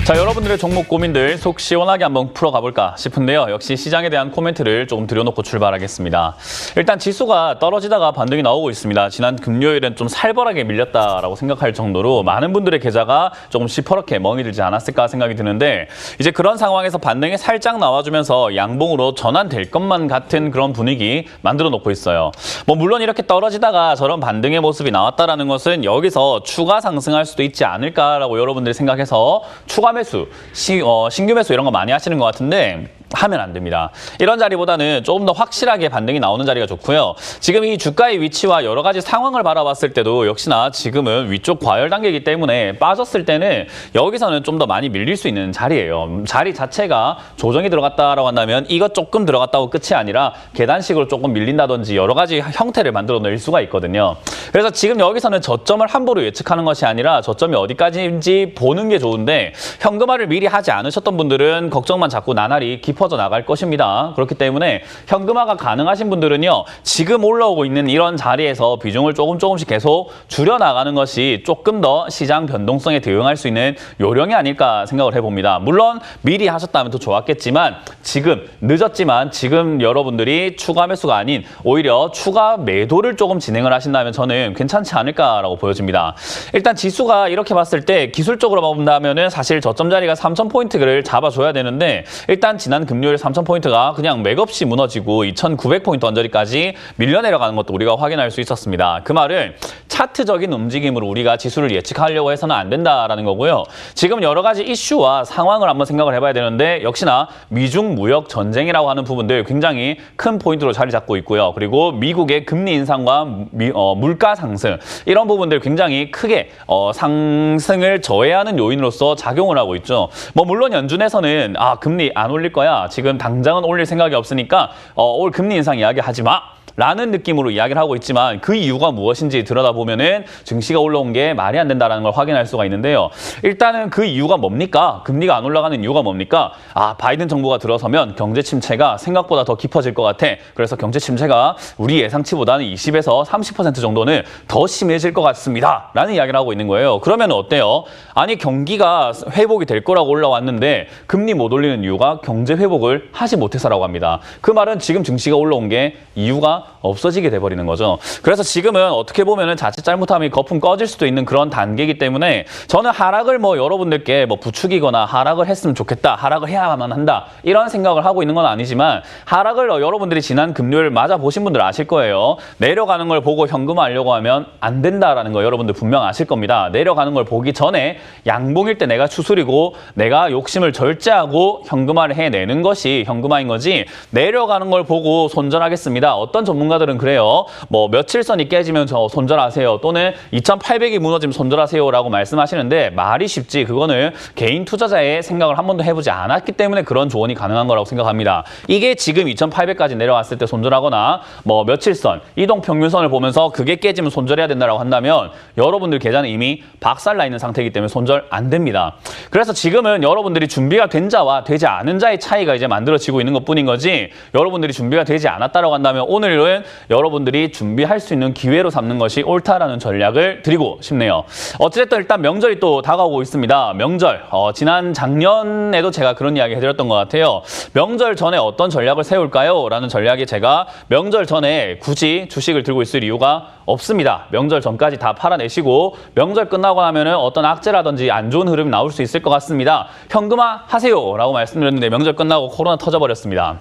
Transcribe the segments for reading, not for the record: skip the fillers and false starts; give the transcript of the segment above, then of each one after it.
자, 여러분들의 종목 고민들 속 시원하게 한번 풀어가볼까 싶은데요. 역시 시장에 대한 코멘트를 조금 드려놓고 출발하겠습니다. 일단 지수가 떨어지다가 반등이 나오고 있습니다. 지난 금요일은 좀 살벌하게 밀렸다라고 생각할 정도로 많은 분들의 계좌가 조금 시퍼렇게 멍이 들지 않았을까 생각이 드는데, 이제 그런 상황에서 반등이 살짝 나와주면서 양봉으로 전환될 것만 같은 그런 분위기 만들어 놓고 있어요. 물론 이렇게 떨어지다가 저런 반등의 모습이 나왔다라는 것은 여기서 추가 상승할 수도 있지 않을까라고 여러분들이 생각해서 추가 매수, 신규 매수 이런 거 많이 하시는 것 같은데 하면 안 됩니다. 이런 자리보다는 조금 더 확실하게 반등이 나오는 자리가 좋고요. 지금 이 주가의 위치와 여러 가지 상황을 바라봤을 때도 역시나 지금은 위쪽 과열 단계이기 때문에 빠졌을 때는 여기서는 좀 더 많이 밀릴 수 있는 자리예요. 자리 자체가 조정이 들어갔다라고 한다면 이것 조금 들어갔다고 끝이 아니라 계단식으로 조금 밀린다든지 여러 가지 형태를 만들어 낼 수가 있거든요. 그래서 지금 여기서는 저점을 함부로 예측하는 것이 아니라 저점이 어디까지인지 보는 게 좋은데, 현금화를 미리 하지 않으셨던 분들은 걱정만 자꾸 나날이 깊어져 나갈 것입니다. 그렇기 때문에 현금화가 가능하신 분들은요, 지금 올라오고 있는 이런 자리에서 비중을 조금씩 계속 줄여나가는 것이 조금 더 시장 변동성에 대응할 수 있는 요령이 아닐까 생각을 해봅니다. 물론 미리 하셨다면 더 좋았겠지만 지금 늦었지만 지금 여러분들이 추가 매수가 아닌 오히려 추가 매도를 조금 진행을 하신다면 저는 괜찮지 않을까라고 보여집니다. 일단 지수가 이렇게 봤을 때 기술적으로 본다면은 사실 저점 자리가 3,000포인트를 잡아줘야 되는데, 일단 지난 금요일 3,000포인트가 그냥 맥없이 무너지고 2,900포인트 언저리까지 밀려 내려가는 것도 우리가 확인할 수 있었습니다. 그 말은 차트적인 움직임으로 우리가 지수를 예측하려고 해서는 안 된다라는 거고요. 지금 여러 가지 이슈와 상황을 한번 생각을 해봐야 되는데, 역시나 미중 무역 전쟁이라고 하는 부분들 굉장히 큰 포인트로 자리 잡고 있고요. 그리고 미국의 금리 인상과 물가 상승, 이런 부분들 굉장히 크게 상승을 저해하는 요인으로서 작용을 하고 있죠. 물론 연준에서는 금리 안 올릴 거야, 지금 당장은 올릴 생각이 없으니까 올 금리 인상 이야기하지 마 라는 느낌으로 이야기를 하고 있지만, 그 이유가 무엇인지 들여다보면은 증시가 올라온 게 말이 안 된다는 걸 확인할 수가 있는데요. 일단은 그 이유가 뭡니까? 금리가 안 올라가는 이유가 뭡니까? 바이든 정부가 들어서면 경제 침체가 생각보다 더 깊어질 것 같아. 그래서 경제 침체가 우리 예상치보다는 20에서 30% 정도는 더 심해질 것 같습니다 라는 이야기를 하고 있는 거예요. 그러면 어때요? 아니, 경기가 회복이 될 거라고 올라왔는데 금리 못 올리는 이유가 경제 회복을 하지 못해서라고 합니다. 그 말은 지금 증시가 올라온 게 이유가 없어지게 돼버리는 거죠. 그래서 지금은 어떻게 보면은 자칫 잘못하면 거품 꺼질 수도 있는 그런 단계이기 때문에 저는 하락을 여러분들께 부추기거나 하락을 했으면 좋겠다, 하락을 해야만 한다 이런 생각을 하고 있는 건 아니지만, 하락을 여러분들이 지난 금요일 맞아보신 분들 아실 거예요. 내려가는 걸 보고 현금화하려고 하면 안 된다라는 거 여러분들 분명 아실 겁니다. 내려가는 걸 보기 전에 양봉일 때 내가 추스리고 내가 욕심을 절제하고 현금화를 해내는 것이 현금화인 거지, 내려가는 걸 보고 손절하겠습니다. 어떤 전문가들은 그래요. 며칠선이 깨지면 손절하세요, 또는 2,800이 무너지면 손절하세요 라고 말씀하시는데, 말이 쉽지 그거는 개인 투자자의 생각을 한 번도 해보지 않았기 때문에 그런 조언이 가능한 거라고 생각합니다. 이게 지금 2,800까지 내려왔을 때 손절하거나 며칠선, 이동평균선을 보면서 그게 깨지면 손절해야 된다고 한다면 여러분들 계좌는 이미 박살나 있는 상태이기 때문에 손절 안 됩니다. 그래서 지금은 여러분들이 준비가 된 자와 되지 않은 자의 차이가 이제 만들어지고 있는 것뿐인 거지, 여러분들이 준비가 되지 않았다고 한다면 오늘은 여러분들이 준비할 수 있는 기회로 삼는 것이 옳다라는 전략을 드리고 싶네요. 어쨌든 일단 명절이 또 다가오고 있습니다. 명절, 지난 작년에도 제가 그런 이야기 해드렸던 것 같아요. 명절 전에 어떤 전략을 세울까요? 라는 전략이, 제가 명절 전에 굳이 주식을 들고 있을 이유가 없습니다. 명절 전까지 다 팔아내시고 명절 끝나고 나면은 어떤 악재라든지 안 좋은 흐름이 나올 수 있을 것 같습니다. 현금화 하세요 라고 말씀드렸는데 명절 끝나고 코로나 터져버렸습니다.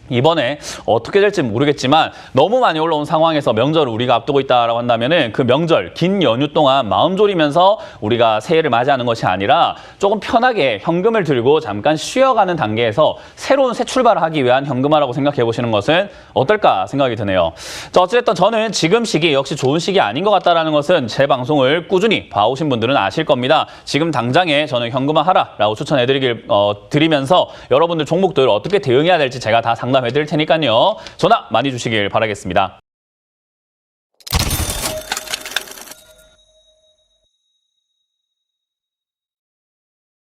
이번에 어떻게 될지 모르겠지만 너무 많이 올라온 상황에서 명절을 우리가 앞두고 있다라고 한다면은 그 명절 긴 연휴 동안 마음 졸이면서 우리가 새해를 맞이하는 것이 아니라 조금 편하게 현금을 들고 잠깐 쉬어가는 단계에서 새로운 새 출발을 하기 위한 현금화라고 생각해 보시는 것은 어떨까 생각이 드네요. 자, 어쨌든 저는 지금 시기 역시 좋은 시기 아닌 것 같다라는 것은 제 방송을 꾸준히 봐오신 분들은 아실 겁니다. 지금 당장에 저는 현금화하라라고 드리면서 여러분들 종목들 어떻게 대응해야 될지 제가 다 상담해 드릴 테니까요. 전화 많이 주시길 바라겠습니다.